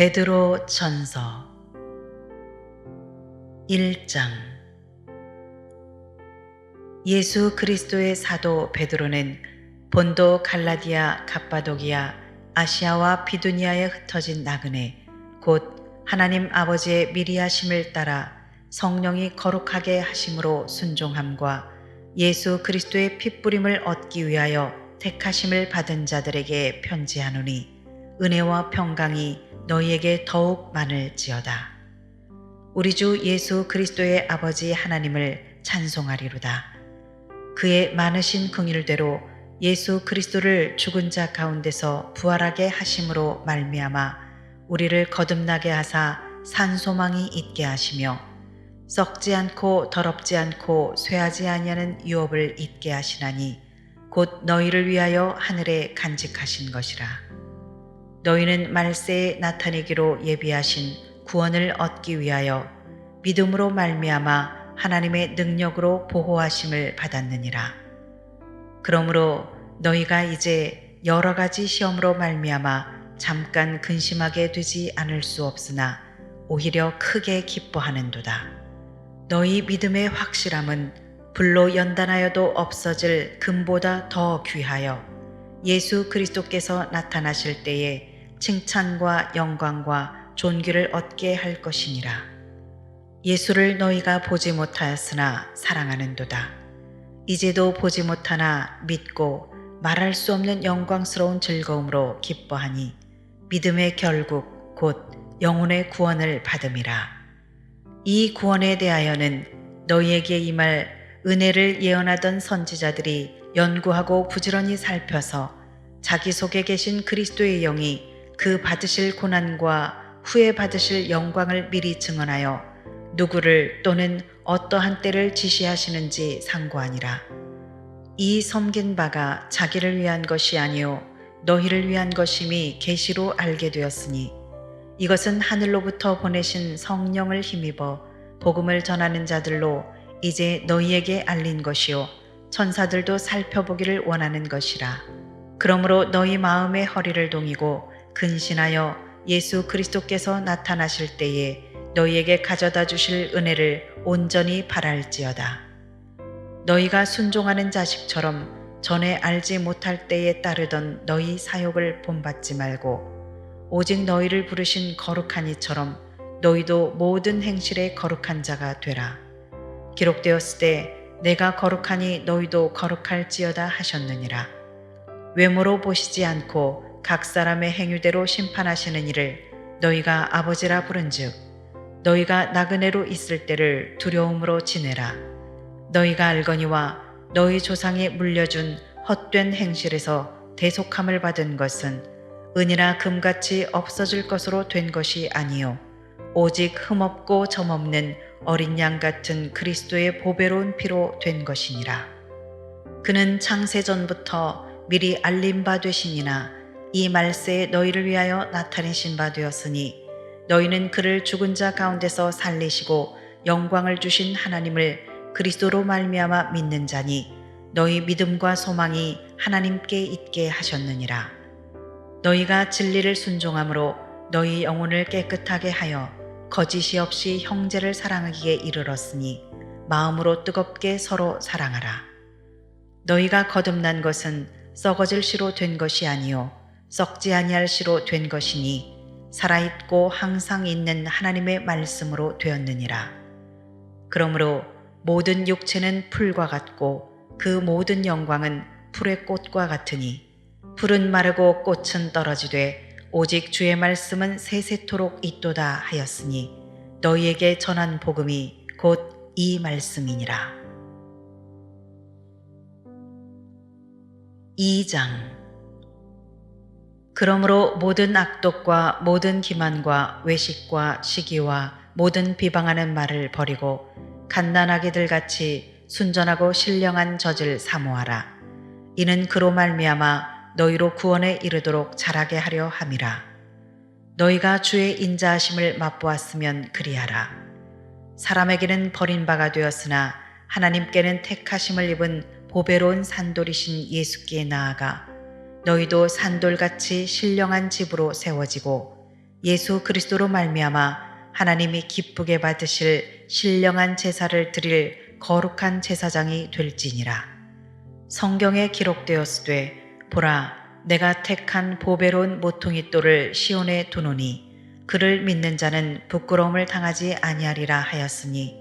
베드로 전서 1장. 예수 그리스도의 사도 베드로는 본도 갈라디아 갑바도기아 아시아와 비두니아에 흩어진 나그네 곧 하나님 아버지의 미리 하심을 따라 성령이 거룩하게 하심으로 순종함과 예수 그리스도의 핏부림을 얻기 위하여 택하심을 받은 자들에게 편지하노니 은혜와 평강이 너희에게 더욱 많을지어다. 우리 주 예수 그리스도의 아버지 하나님을 찬송하리로다. 그의 많으신 긍휼대로 예수 그리스도를 죽은 자 가운데서 부활하게 하심으로 말미암아 우리를 거듭나게 하사 산 소망이 있게 하시며 썩지 않고 더럽지 않고 쇠하지 아니하는 유업을 있게 하시나니 곧 너희를 위하여 하늘에 간직하신 것이라. 너희는 말세에 나타내기로 예비하신 구원을 얻기 위하여 믿음으로 말미암아 하나님의 능력으로 보호하심을 받았느니라. 그러므로 너희가 이제 여러 가지 시험으로 말미암아 잠깐 근심하게 되지 않을 수 없으나 오히려 크게 기뻐하는도다. 너희 믿음의 확실함은 불로 연단하여도 없어질 금보다 더 귀하여 예수 그리스도께서 나타나실 때에 칭찬과 영광과 존귀를 얻게 할 것이니라. 예수를 너희가 보지 못하였으나 사랑하는도다. 이제도 보지 못하나 믿고 말할 수 없는 영광스러운 즐거움으로 기뻐하니 믿음의 결국 곧 영혼의 구원을 받음이라. 이 구원에 대하여는 너희에게 임할 은혜를 예언하던 선지자들이 연구하고 부지런히 살펴서 자기 속에 계신 그리스도의 영이 그 받으실 고난과 후에 받으실 영광을 미리 증언하여 누구를 또는 어떠한 때를 지시하시는지 상고하니라. 이 섬긴 바가 자기를 위한 것이 아니요 너희를 위한 것임이 계시로 알게 되었으니 이것은 하늘로부터 보내신 성령을 힘입어 복음을 전하는 자들로 이제 너희에게 알린 것이요 천사들도 살펴보기를 원하는 것이라. 그러므로 너희 마음의 허리를 동이고 근신하여 예수 그리스도께서 나타나실 때에 너희에게 가져다 주실 은혜를 온전히 바랄지어다. 너희가 순종하는 자식처럼 전에 알지 못할 때에 따르던 너희 사욕을 본받지 말고 오직 너희를 부르신 거룩한 이처럼 너희도 모든 행실에 거룩한 자가 되라. 기록되었을 때 내가 거룩하니 너희도 거룩할지어다 하셨느니라. 외모로 보시지 않고 각 사람의 행위대로 심판하시는 이를 너희가 아버지라 부른즉 너희가 나그네로 있을 때를 두려움으로 지내라. 너희가 알거니와 너희 조상이 물려준 헛된 행실에서 대속함을 받은 것은 은이나 금같이 없어질 것으로 된 것이 아니요 오직 흠없고 점없는 어린 양 같은 그리스도의 보배로운 피로 된 것이니라. 그는 창세전부터 미리 알린 바 되시니나 이 말세에 너희를 위하여 나타내신 바 되었으니 너희는 그를 죽은 자 가운데서 살리시고 영광을 주신 하나님을 그리스도로 말미암아 믿는 자니 너희 믿음과 소망이 하나님께 있게 하셨느니라. 너희가 진리를 순종함으로 너희 영혼을 깨끗하게 하여 거짓이 없이 형제를 사랑하기에 이르렀으니 마음으로 뜨겁게 서로 사랑하라. 너희가 거듭난 것은 썩어질 씨로 된 것이 아니요 썩지 아니할 씨로 된 것이니 살아있고 항상 있는 하나님의 말씀으로 되었느니라. 그러므로 모든 육체는 풀과 같고 그 모든 영광은 풀의 꽃과 같으니 풀은 마르고 꽃은 떨어지되 오직 주의 말씀은 세세토록 있도다 하였으니 너희에게 전한 복음이 곧 이 말씀이니라. 2장. 그러므로 모든 악독과 모든 기만과 외식과 시기와 모든 비방하는 말을 버리고 갓난아기들 같이 순전하고 신령한 젖을 사모하라. 이는 그로 말미암아 너희로 구원에 이르도록 자라게 하려 함이라. 너희가 주의 인자하심을 맛보았으면 그리하라. 사람에게는 버림바가 되었으나 하나님께는 택하심을 입은 보배로운 산돌이신 예수께 나아가 너희도 산돌같이 신령한 집으로 세워지고 예수 그리스도로 말미암아 하나님이 기쁘게 받으실 신령한 제사를 드릴 거룩한 제사장이 될지니라. 성경에 기록되었으되 보라 내가 택한 보배로운 모퉁이 돌을 시온에 두노니 그를 믿는 자는 부끄러움을 당하지 아니하리라 하였으니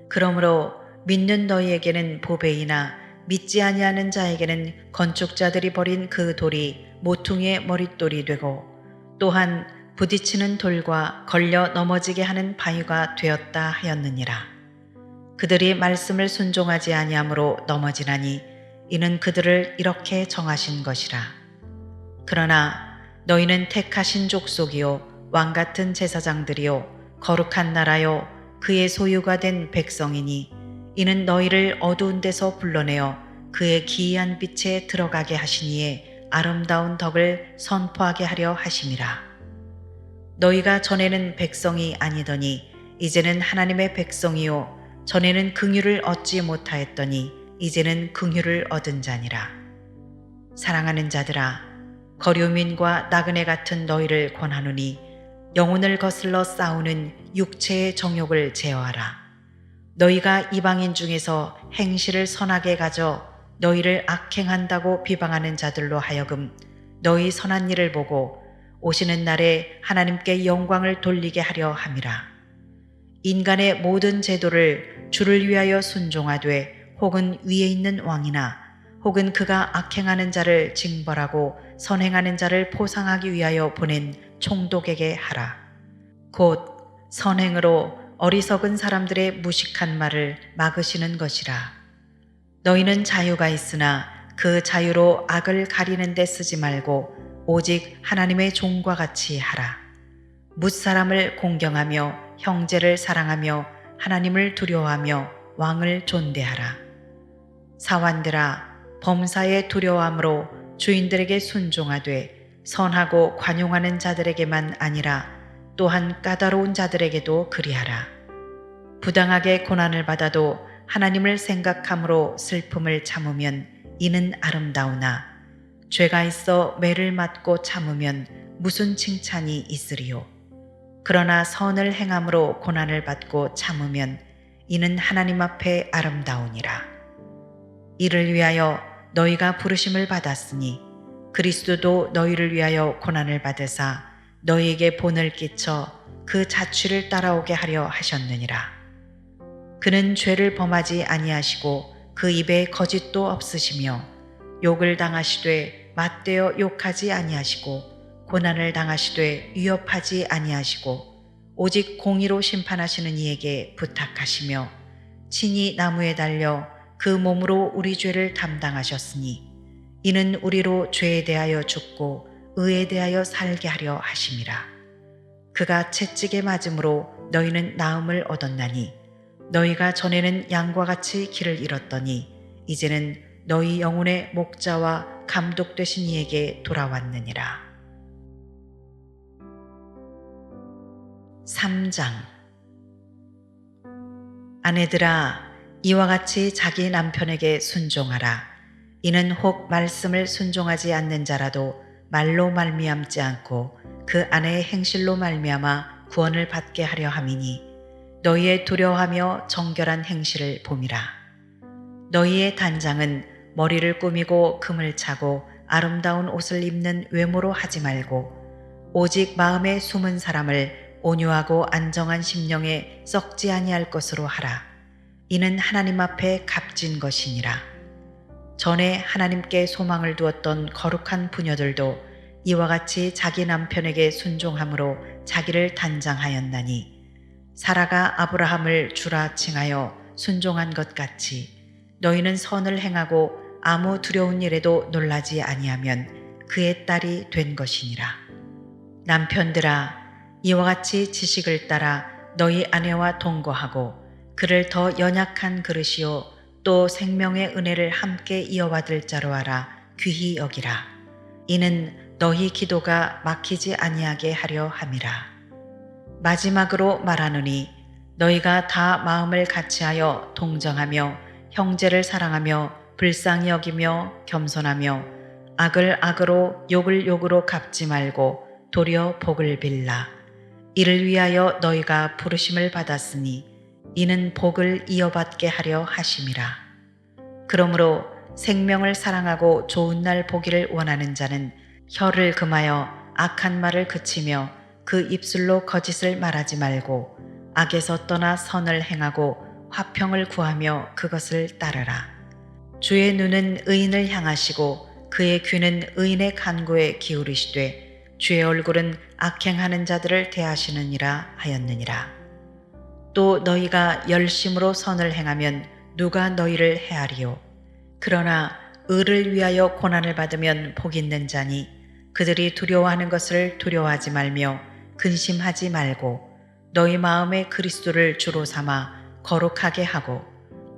그러므로 믿는 너희에게는 보배이나 믿지 아니하는 자에게는 건축자들이 버린 그 돌이 모퉁이의 머릿돌이 되고 또한 부딪히는 돌과 걸려 넘어지게 하는 바위가 되었다 하였느니라. 그들이 말씀을 순종하지 아니하므로 넘어지나니 이는 그들을 이렇게 정하신 것이라. 그러나 너희는 택하신 족속이요 왕같은 제사장들이요 거룩한 나라요 그의 소유가 된 백성이니 이는 너희를 어두운 데서 불러내어 그의 기이한 빛에 들어가게 하시니에 아름다운 덕을 선포하게 하려 하심이라. 너희가 전에는 백성이 아니더니 이제는 하나님의 백성이요 전에는 긍휼을 얻지 못하였더니 이제는 긍휼을 얻은 자니라. 사랑하는 자들아 거류민과 나그네 같은 너희를 권하노니 영혼을 거슬러 싸우는 육체의 정욕을 제어하라. 너희가 이방인 중에서 행실을 선하게 가져 너희를 악행한다고 비방하는 자들로 하여금 너희 선한 일을 보고 오시는 날에 하나님께 영광을 돌리게 하려 함이라. 인간의 모든 제도를 주를 위하여 순종하되 혹은 위에 있는 왕이나 혹은 그가 악행하는 자를 징벌하고 선행하는 자를 포상하기 위하여 보낸 총독에게 하라. 곧 선행으로 어리석은 사람들의 무식한 말을 막으시는 것이라. 너희는 자유가 있으나 그 자유로 악을 가리는 데 쓰지 말고 오직 하나님의 종과 같이 하라. 뭇사람을 공경하며 형제를 사랑하며 하나님을 두려워하며 왕을 존대하라. 사환들아 범사에 두려워함으로 주인들에게 순종하되 선하고 관용하는 자들에게만 아니라 또한 까다로운 자들에게도 그리하라. 부당하게 고난을 받아도 하나님을 생각함으로 슬픔을 참으면 이는 아름다우나 죄가 있어 매를 맞고 참으면 무슨 칭찬이 있으리요. 그러나 선을 행함으로 고난을 받고 참으면 이는 하나님 앞에 아름다우니라. 이를 위하여 너희가 부르심을 받았으니 그리스도도 너희를 위하여 고난을 받으사 너희에게 본을 끼쳐 그 자취를 따라오게 하려 하셨느니라. 그는 죄를 범하지 아니하시고 그 입에 거짓도 없으시며 욕을 당하시되 맞대어 욕하지 아니하시고 고난을 당하시되 위협하지 아니하시고 오직 공의로 심판하시는 이에게 부탁하시며 친히 나무에 달려 그 몸으로 우리 죄를 담당하셨으니 이는 우리로 죄에 대하여 죽고 의에 대하여 살게 하려 하심이라. 그가 채찍에 맞음으로 너희는 나음을 얻었나니 너희가 전에는 양과 같이 길을 잃었더니 이제는 너희 영혼의 목자와 감독 되신 이에게 돌아왔느니라. 3장. 아내들아 이와 같이 자기 남편에게 순종하라. 이는 혹 말씀을 순종하지 않는 자라도 말로 말미암지 않고 그 아내의 행실로 말미암아 구원을 받게 하려 함이니 너희의 두려워하며 정결한 행실을 봄이라. 너희의 단장은 머리를 꾸미고 금을 차고 아름다운 옷을 입는 외모로 하지 말고 오직 마음에 숨은 사람을 온유하고 안정한 심령에 썩지 아니할 것으로 하라. 이는 하나님 앞에 값진 것이니라. 전에 하나님께 소망을 두었던 거룩한 부녀들도 이와 같이 자기 남편에게 순종함으로 자기를 단장하였나니 사라가 아브라함을 주라 칭하여 순종한 것 같이 너희는 선을 행하고 아무 두려운 일에도 놀라지 아니하면 그의 딸이 된 것이니라. 남편들아 이와 같이 지식을 따라 너희 아내와 동거하고 그를 더 연약한 그릇이요 또 생명의 은혜를 함께 이어받을 자로 알아 귀히 여기라. 이는 너희 기도가 막히지 아니하게 하려 함이라. 마지막으로 말하노니 너희가 다 마음을 같이하여 동정하며 형제를 사랑하며 불쌍히 여기며 겸손하며 악을 악으로 욕을 욕으로 갚지 말고 도리어 복을 빌라. 이를 위하여 너희가 부르심을 받았으니 이는 복을 이어받게 하려 하심이라. 그러므로 생명을 사랑하고 좋은 날 보기를 원하는 자는 혀를 금하여 악한 말을 그치며 그 입술로 거짓을 말하지 말고 악에서 떠나 선을 행하고 화평을 구하며 그것을 따르라. 주의 눈은 의인을 향하시고 그의 귀는 의인의 간구에 기울이시되 주의 얼굴은 악행하는 자들을 대하시느니라 하였느니라. 또 너희가 열심으로 선을 행하면 누가 너희를 해하리요. 그러나 의를 위하여 고난을 받으면 복 있는 자니 그들이 두려워하는 것을 두려워하지 말며 근심하지 말고 너희 마음에 그리스도를 주로 삼아 거룩하게 하고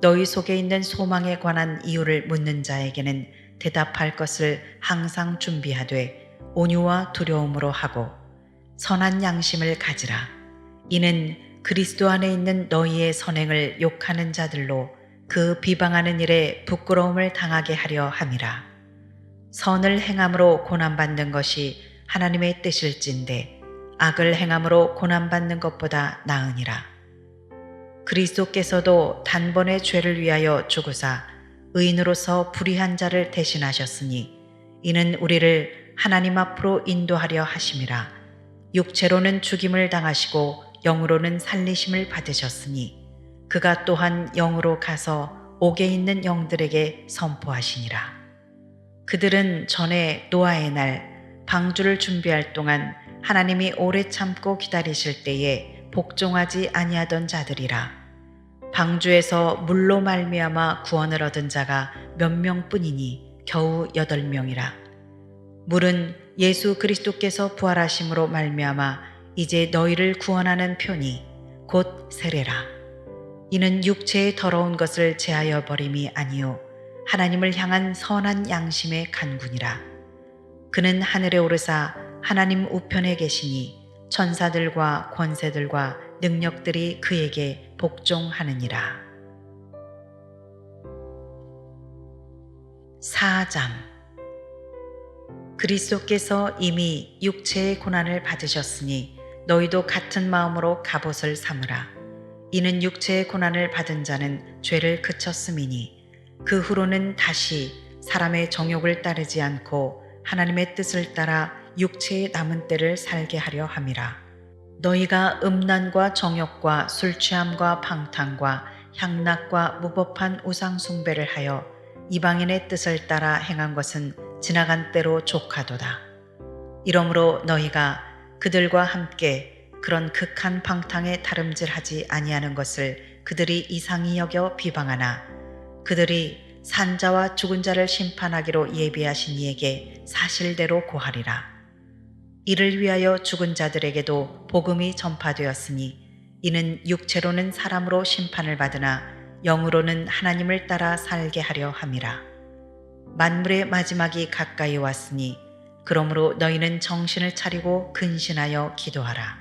너희 속에 있는 소망에 관한 이유를 묻는 자에게는 대답할 것을 항상 준비하되 온유와 두려움으로 하고 선한 양심을 가지라. 이는 그리스도 안에 있는 너희의 선행을 욕하는 자들로 그 비방하는 일에 부끄러움을 당하게 하려 함이라. 선을 행함으로 고난받는 것이 하나님의 뜻일진데 악을 행함으로 고난받는 것보다 나으니라. 그리스도께서도 단번에 죄를 위하여 죽으사 의인으로서 불의한 자를 대신하셨으니 이는 우리를 하나님 앞으로 인도하려 하심이라. 육체로는 죽임을 당하시고 영으로는 살리심을 받으셨으니 그가 또한 영으로 가서 옥에 있는 영들에게 선포하시니라. 그들은 전에 노아의 날 방주를 준비할 동안 하나님이 오래 참고 기다리실 때에 복종하지 아니하던 자들이라. 방주에서 물로 말미암아 구원을 얻은 자가 몇 명뿐이니 겨우 8명이라. 물은 예수 그리스도께서 부활하심으로 말미암아 이제 너희를 구원하는 표니 곧 세례라. 이는 육체의 더러운 것을 제하여 버림이 아니요 하나님을 향한 선한 양심의 간구니라. 그는 하늘에 오르사 하나님 우편에 계시니 천사들과 권세들과 능력들이 그에게 복종하느니라. 4장. 그리스도께서 이미 육체의 고난을 받으셨으니 너희도 같은 마음으로 갑옷을 삼으라. 이는 육체의 고난을 받은 자는 죄를 그쳤음이니 그 후로는 다시 사람의 정욕을 따르지 않고 하나님의 뜻을 따라 육체의 남은 때를 살게 하려 함이라. 너희가 음란과 정욕과 술취함과 방탕과 향락과 무법한 우상 숭배를 하여 이방인의 뜻을 따라 행한 것은 지나간 때로 족하도다. 이러므로 너희가 그들과 함께 그런 극한 방탕에 다름질하지 아니하는 것을 그들이 이상히 여겨 비방하나 그들이 산자와 죽은 자를 심판하기로 예비하신 이에게 사실대로 고하리라. 이를 위하여 죽은 자들에게도 복음이 전파되었으니 이는 육체로는 사람으로 심판을 받으나 영으로는 하나님을 따라 살게 하려 함이라. 만물의 마지막이 가까이 왔으니 그러므로 너희는 정신을 차리고 근신하여 기도하라.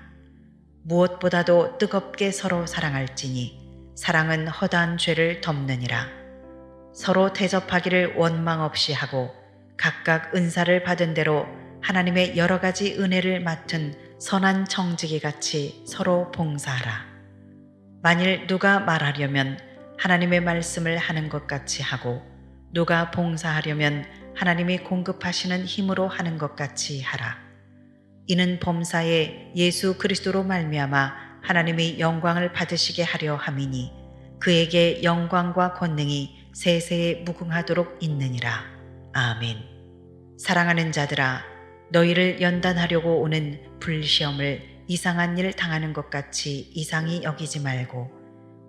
무엇보다도 뜨겁게 서로 사랑할지니 사랑은 허다한 죄를 덮느니라. 서로 대접하기를 원망 없이 하고 각각 은사를 받은 대로 하나님의 여러 가지 은혜를 맡은 선한 청지기 같이 서로 봉사하라. 만일 누가 말하려면 하나님의 말씀을 하는 것 같이 하고 누가 봉사하려면 하나님이 공급하시는 힘으로 하는 것 같이 하라. 이는 범사에 예수 그리스도로 말미암아 하나님이 영광을 받으시게 하려 함이니 그에게 영광과 권능이 세세에 무궁하도록 있느니라. 아멘. 사랑하는 자들아, 너희를 연단하려고 오는 불시험을 이상한 일 당하는 것 같이 이상히 여기지 말고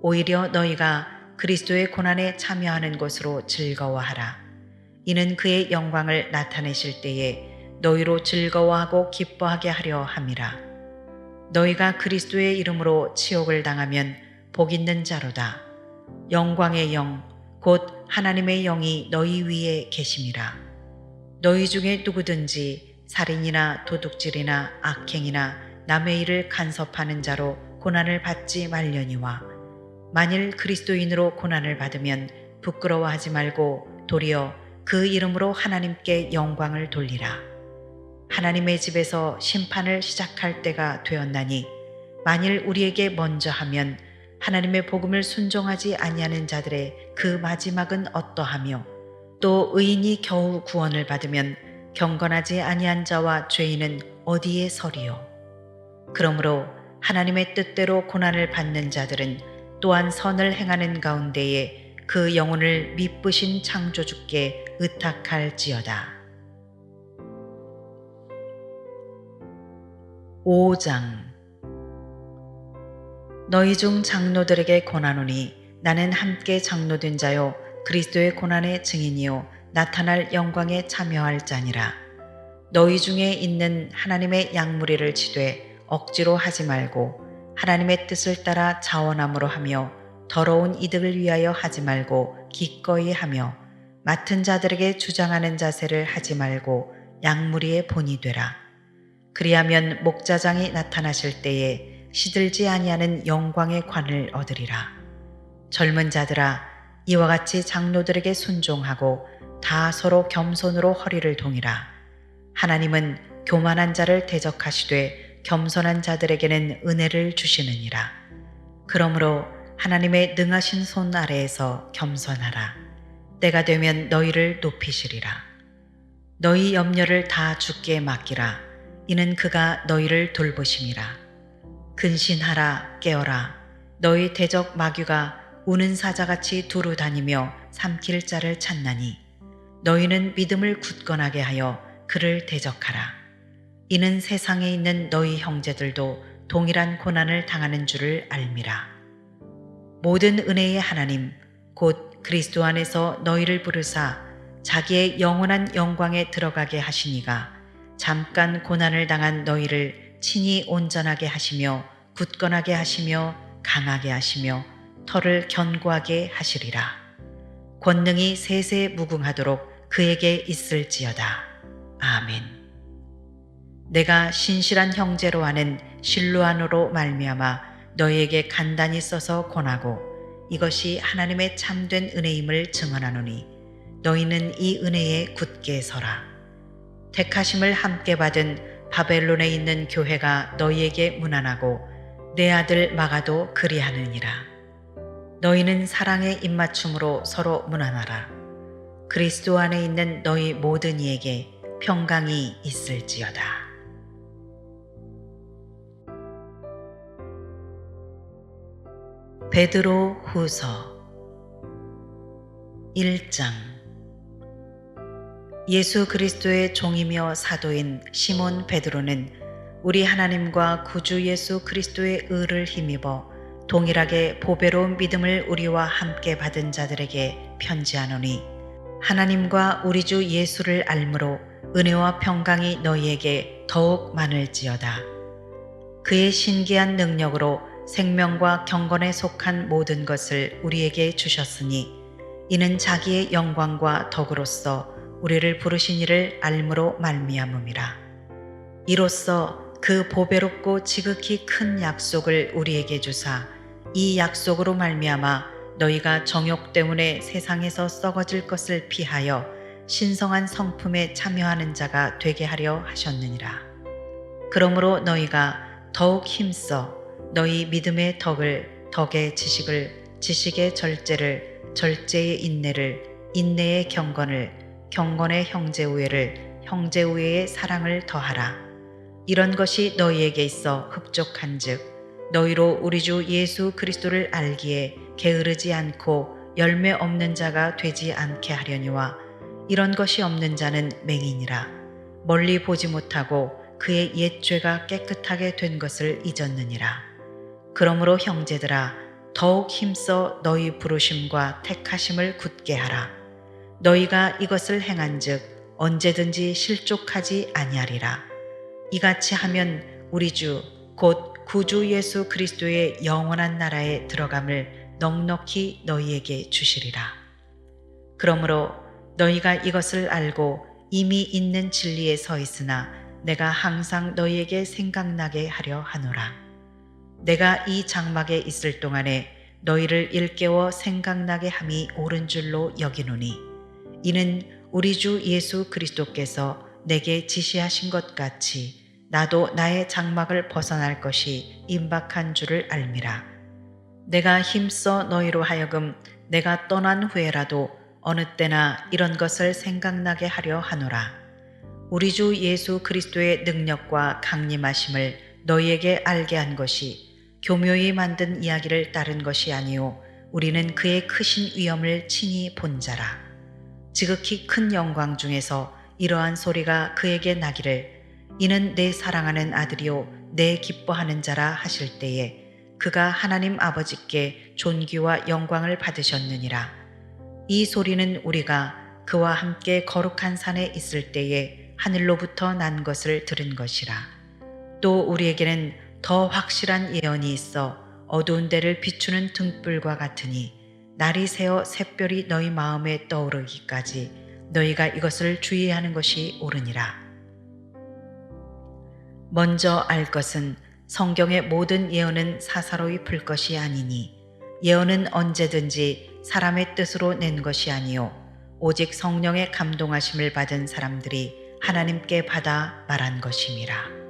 오히려 너희가 그리스도의 고난에 참여하는 것으로 즐거워하라. 이는 그의 영광을 나타내실 때에 너희로 즐거워하고 기뻐하게 하려 함이라. 너희가 그리스도의 이름으로 치욕을 당하면 복 있는 자로다. 영광의 영, 곧 하나님의 영이 너희 위에 계심이라. 너희 중에 누구든지 살인이나 도둑질이나 악행이나 남의 일을 간섭하는 자로 고난을 받지 말려니와 만일 그리스도인으로 고난을 받으면 부끄러워하지 말고 도리어 그 이름으로 하나님께 영광을 돌리라. 하나님의 집에서 심판을 시작할 때가 되었나니 만일 우리에게 먼저 하면 하나님의 복음을 순종하지 아니하는 자들의 그 마지막은 어떠하며 또 의인이 겨우 구원을 받으면 경건하지 아니한 자와 죄인은 어디에 서리요. 그러므로 하나님의 뜻대로 고난을 받는 자들은 또한 선을 행하는 가운데에 그 영혼을 미쁘신 창조주께 의탁할지어다. 5장. 너희 중 장로들에게 권하노니 나는 함께 장로된 자요 그리스도의 고난의 증인이요 나타날 영광에 참여할 자니라. 너희 중에 있는 하나님의 양무리를 치되 억지로 하지 말고 하나님의 뜻을 따라 자원함으로 하며 더러운 이득을 위하여 하지 말고 기꺼이 하며 맡은 자들에게 주장하는 자세를 하지 말고 양무리의 본이 되라. 그리하면 목자장이 나타나실 때에 시들지 아니하는 영광의 관을 얻으리라. 젊은 자들아, 이와 같이 장로들에게 순종하고 다 서로 겸손으로 허리를 동이라. 하나님은 교만한 자를 대적하시되 겸손한 자들에게는 은혜를 주시느니라. 그러므로 하나님의 능하신 손 아래에서 겸손하라. 때가 되면 너희를 높이시리라. 너희 염려를 다 주께 맡기라. 이는 그가 너희를 돌보심이라. 근신하라, 깨어라. 너희 대적 마귀가 우는 사자같이 두루 다니며 삼킬 자를 찾나니 너희는 믿음을 굳건하게 하여 그를 대적하라. 이는 세상에 있는 너희 형제들도 동일한 고난을 당하는 줄을 알미라. 모든 은혜의 하나님 곧 그리스도 안에서 너희를 부르사 자기의 영원한 영광에 들어가게 하시니가 잠깐 고난을 당한 너희를 친히 온전하게 하시며 굳건하게 하시며 강하게 하시며 털을 견고하게 하시리라. 권능이 세세 무궁하도록 그에게 있을지어다. 아멘. 내가 신실한 형제로 하는 실루아노로 말미암아 너희에게 간단히 써서 권하고 이것이 하나님의 참된 은혜임을 증언하노니 너희는 이 은혜에 굳게 서라. 택하심을 함께 받은 바벨론에 있는 교회가 너희에게 문안하고 내 아들 마가도 그리하느니라. 너희는 사랑의 입맞춤으로 서로 문안하라. 그리스도 안에 있는 너희 모든 이에게 평강이 있을지어다. 베드로 후서 1장. 예수 그리스도의 종이며 사도인 시몬 베드로는 우리 하나님과 구주 예수 그리스도의 의를 힘입어 동일하게 보배로운 믿음을 우리와 함께 받은 자들에게 편지하노니 하나님과 우리 주 예수를 알므로 은혜와 평강이 너희에게 더욱 많을지어다. 그의 신기한 능력으로 생명과 경건에 속한 모든 것을 우리에게 주셨으니 이는 자기의 영광과 덕으로서 우리를 부르신 이를 알므로 말미암음이라. 이로써 그 보배롭고 지극히 큰 약속을 우리에게 주사 이 약속으로 말미암아 너희가 정욕 때문에 세상에서 썩어질 것을 피하여 신성한 성품에 참여하는 자가 되게 하려 하셨느니라. 그러므로 너희가 더욱 힘써 너희 믿음의 덕을, 덕의 지식을, 지식의 절제를, 절제의 인내를, 인내의 경건을, 경건의 형제우애를, 형제우애의 사랑을 더하라. 이런 것이 너희에게 있어 흡족한즉 너희로 우리 주 예수 그리스도를 알기에 게으르지 않고 열매 없는 자가 되지 않게 하려니와 이런 것이 없는 자는 맹인이라. 멀리 보지 못하고 그의 옛 죄가 깨끗하게 된 것을 잊었느니라. 그러므로 형제들아 더욱 힘써 너희 부르심과 택하심을 굳게 하라. 너희가 이것을 행한즉 언제든지 실족하지 아니하리라. 이같이 하면 우리 주 곧 구주 예수 그리스도의 영원한 나라에 들어감을 넉넉히 너희에게 주시리라. 그러므로 너희가 이것을 알고 이미 있는 진리에 서 있으나 내가 항상 너희에게 생각나게 하려 하노라. 내가 이 장막에 있을 동안에 너희를 일깨워 생각나게 함이 옳은 줄로 여기노니 이는 우리 주 예수 그리스도께서 내게 지시하신 것 같이 나도 나의 장막을 벗어날 것이 임박한 줄을 알미라. 내가 힘써 너희로 하여금 내가 떠난 후에라도 어느 때나 이런 것을 생각나게 하려 하노라. 우리 주 예수 그리스도의 능력과 강림하심을 너희에게 알게 한 것이 교묘히 만든 이야기를 따른 것이 아니요 우리는 그의 크신 위엄을 친히 본 자라. 지극히 큰 영광 중에서 이러한 소리가 그에게 나기를 이는 내 사랑하는 아들이요 내 기뻐하는 자라 하실 때에 그가 하나님 아버지께 존귀와 영광을 받으셨느니라. 이 소리는 우리가 그와 함께 거룩한 산에 있을 때에 하늘로부터 난 것을 들은 것이라. 또 우리에게는 더 확실한 예언이 있어 어두운 데를 비추는 등불과 같으니 날이 새어 샛별이 너희 마음에 떠오르기까지 너희가 이것을 주의하는 것이 옳으니라. 먼저 알 것은 성경의 모든 예언은 사사로이 풀 것이 아니니 예언은 언제든지 사람의 뜻으로 낸 것이 아니요 오직 성령의 감동하심을 받은 사람들이 하나님께 받아 말한 것임이라.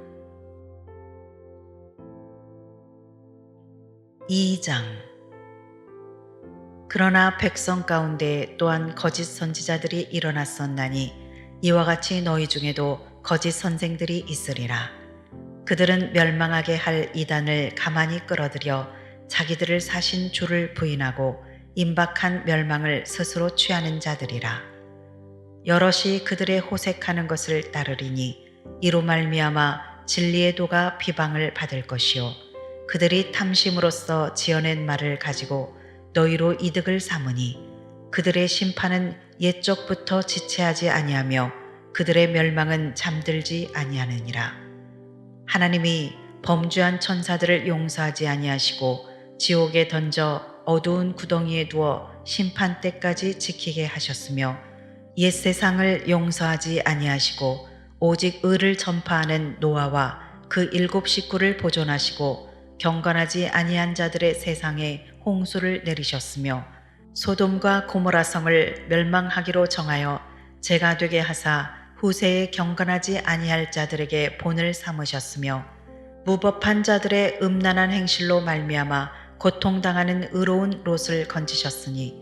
2장. 그러나 백성 가운데 또한 거짓 선지자들이 일어났었나니 이와 같이 너희 중에도 거짓 선생들이 있으리라. 그들은 멸망하게 할 이단을 가만히 끌어들여 자기들을 사신 주를 부인하고 임박한 멸망을 스스로 취하는 자들이라. 여럿이 그들의 호색하는 것을 따르리니 이로 말미암아 진리의 도가 비방을 받을 것이요 그들이 탐심으로써 지어낸 말을 가지고 너희로 이득을 삼으니 그들의 심판은 옛적부터 지체하지 아니하며 그들의 멸망은 잠들지 아니하느니라. 하나님이 범죄한 천사들을 용서하지 아니하시고 지옥에 던져 어두운 구덩이에 두어 심판 때까지 지키게 하셨으며 옛 세상을 용서하지 아니하시고 오직 의를 전파하는 노아와 그 7 식구를 보존하시고 경건하지 아니한 자들의 세상에 홍수를 내리셨으며 소돔과 고모라 성을 멸망하기로 정하여 재가 되게 하사 후세에 경건하지 아니할 자들에게 본을 삼으셨으며 무법한 자들의 음란한 행실로 말미암아 고통당하는 의로운 롯을 건지셨으니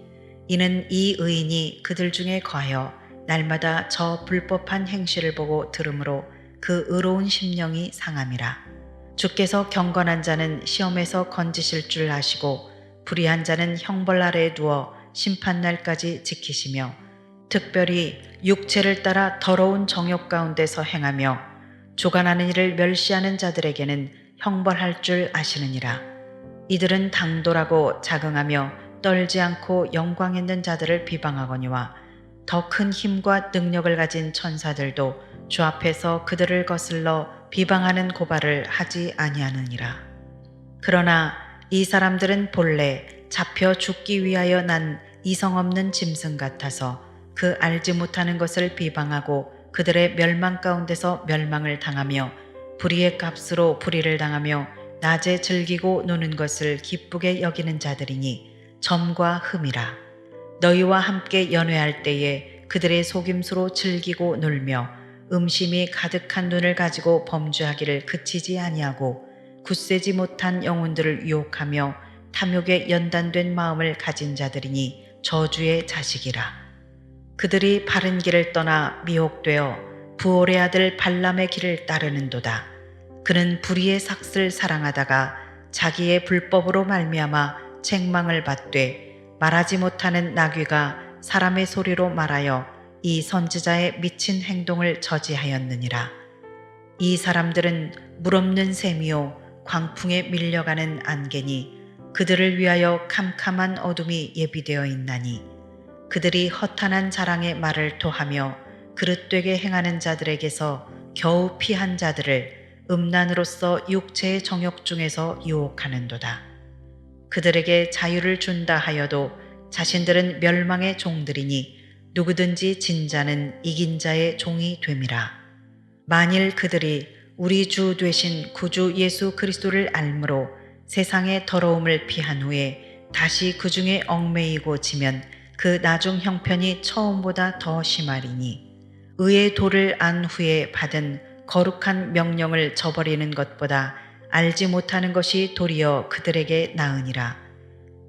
이는 이 의인이 그들 중에 거하여 날마다 저 불법한 행실을 보고 들으므로 그 의로운 심령이 상함이라. 주께서 경건한 자는 시험에서 건지실 줄 아시고 불의한 자는 형벌 아래에 두어 심판날까지 지키시며 특별히 육체를 따라 더러운 정욕 가운데서 행하며 조간하는 일을 멸시하는 자들에게는 형벌할 줄 아시느니라. 이들은 당돌하고 자긍하며 떨지 않고 영광 있는 자들을 비방하거니와 더 큰 힘과 능력을 가진 천사들도 주 앞에서 그들을 거슬러 비방하는 고발을 하지 아니하느니라. 그러나 이 사람들은 본래 잡혀 죽기 위하여 난 이성 없는 짐승 같아서 그 알지 못하는 것을 비방하고 그들의 멸망 가운데서 멸망을 당하며 불의의 값으로 불의를 당하며 낮에 즐기고 노는 것을 기쁘게 여기는 자들이니 점과 흠이라. 너희와 함께 연회할 때에 그들의 속임수로 즐기고 놀며 음심이 가득한 눈을 가지고 범죄하기를 그치지 아니하고 굳세지 못한 영혼들을 유혹하며 탐욕에 연단된 마음을 가진 자들이니 저주의 자식이라. 그들이 바른 길을 떠나 미혹되어 부올의 아들 발람의 길을 따르는도다. 그는 불의의 삭슬 사랑하다가 자기의 불법으로 말미암아 책망을 받되 말하지 못하는 나귀가 사람의 소리로 말하여 이 선지자의 미친 행동을 저지하였느니라. 이 사람들은 물없는 샘이요 광풍에 밀려가는 안개니 그들을 위하여 캄캄한 어둠이 예비되어 있나니 그들이 허탄한 자랑의 말을 토하며 그릇되게 행하는 자들에게서 겨우 피한 자들을 음란으로서 육체의 정욕 중에서 유혹하는도다. 그들에게 자유를 준다 하여도 자신들은 멸망의 종들이니 누구든지 진 자는 이긴 자의 종이 됨이라. 만일 그들이 우리 주 되신 구주 예수 그리스도를 알므로 세상의 더러움을 피한 후에 다시 그 중에 얽매이고 지면 그 나중 형편이 처음보다 더 심하리니 의의 도를 안 후에 받은 거룩한 명령을 저버리는 것보다 알지 못하는 것이 도리어 그들에게 나으니라.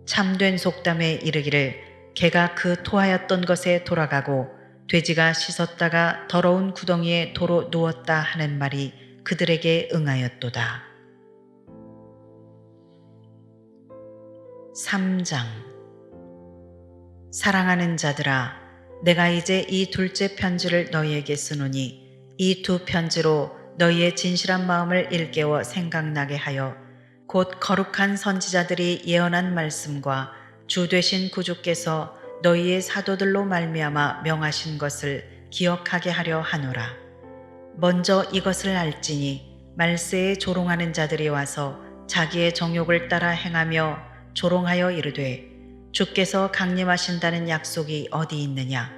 참된 속담에 이르기를 개가 그 토하였던 것에 돌아가고 돼지가 씻었다가 더러운 구덩이에 도로 누웠다 하는 말이 그들에게 응하였도다. 3장. 사랑하는 자들아, 내가 이제 이 둘째 편지를 너희에게 쓰노니 이 두 편지로 너희의 진실한 마음을 일깨워 생각나게 하여 곧 거룩한 선지자들이 예언한 말씀과 주 되신 구주께서 너희의 사도들로 말미암아 명하신 것을 기억하게 하려 하노라. 먼저 이것을 알지니 말세에 조롱하는 자들이 와서 자기의 정욕을 따라 행하며 조롱하여 이르되 주께서 강림하신다는 약속이 어디 있느냐.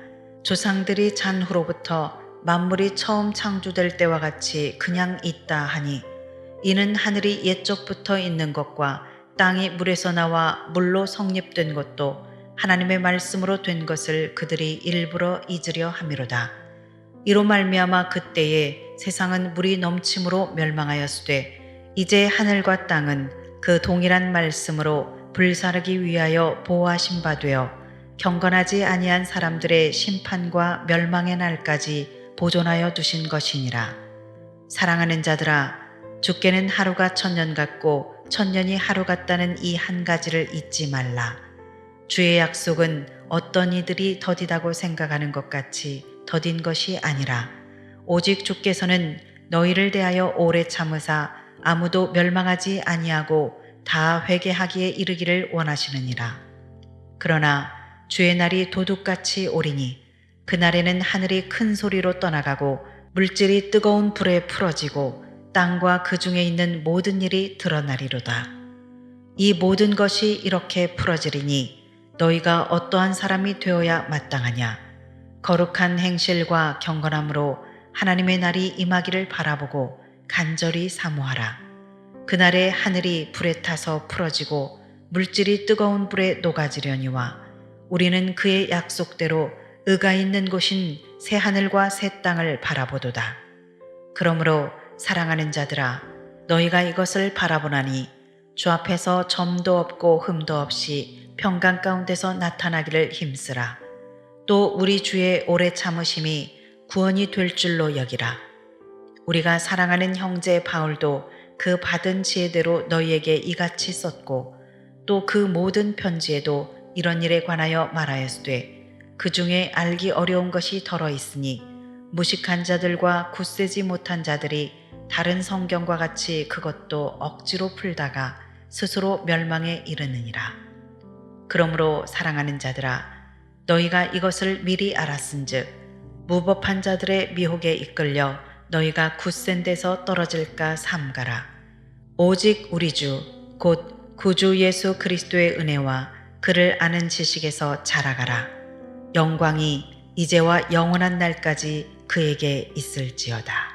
조상들이 잔 후로부터 만물이 처음 창조될 때와 같이 그냥 있다 하니 이는 하늘이 옛적부터 있는 것과 땅이 물에서 나와 물로 성립된 것도 하나님의 말씀으로 된 것을 그들이 일부러 잊으려 함이로다. 이로 말미암아 그때에 세상은 물이 넘침으로 멸망하였으되 이제 하늘과 땅은 그 동일한 말씀으로 불사르기 위하여 보호하신 바 되어 경건하지 아니한 사람들의 심판과 멸망의 날까지 보존하여 두신 것이니라. 사랑하는 자들아, 주께는 하루가 천년 같고 천년이 하루 같다는 이 한 가지를 잊지 말라. 주의 약속은 어떤 이들이 더디다고 생각하는 것 같이 더딘 것이 아니라 오직 주께서는 너희를 대하여 오래 참으사 아무도 멸망하지 아니하고 다 회개하기에 이르기를 원하시느니라. 그러나 주의 날이 도둑같이 오리니 그날에는 하늘이 큰 소리로 떠나가고 물질이 뜨거운 불에 풀어지고 땅과 그 중에 있는 모든 일이 드러나리로다. 이 모든 것이 이렇게 풀어지리니 너희가 어떠한 사람이 되어야 마땅하냐. 거룩한 행실과 경건함으로 하나님의 날이 임하기를 바라보고 간절히 사모하라. 그날에 하늘이 불에 타서 풀어지고 물질이 뜨거운 불에 녹아지려니와 우리는 그의 약속대로 의가 있는 곳인 새 하늘과 새 땅을 바라보도다. 그러므로 사랑하는 자들아, 너희가 이것을 바라보나니 주 앞에서 점도 없고 흠도 없이 평강 가운데서 나타나기를 힘쓰라. 또 우리 주의 오래 참으심이 구원이 될 줄로 여기라. 우리가 사랑하는 형제 바울도 그 받은 지혜대로 너희에게 이같이 썼고 또 그 모든 편지에도 이런 일에 관하여 말하였으되 그 중에 알기 어려운 것이 덜어 있으니 무식한 자들과 굳세지 못한 자들이 다른 성경과 같이 그것도 억지로 풀다가 스스로 멸망에 이르느니라. 그러므로 사랑하는 자들아, 너희가 이것을 미리 알았은즉 무법한 자들의 미혹에 이끌려 너희가 굳센 데서 떨어질까 삼가라. 오직 우리 주 곧 구주 예수 그리스도의 은혜와 그를 아는 지식에서 자라가라. 영광이 이제와 영원한 날까지 그에게 있을지어다.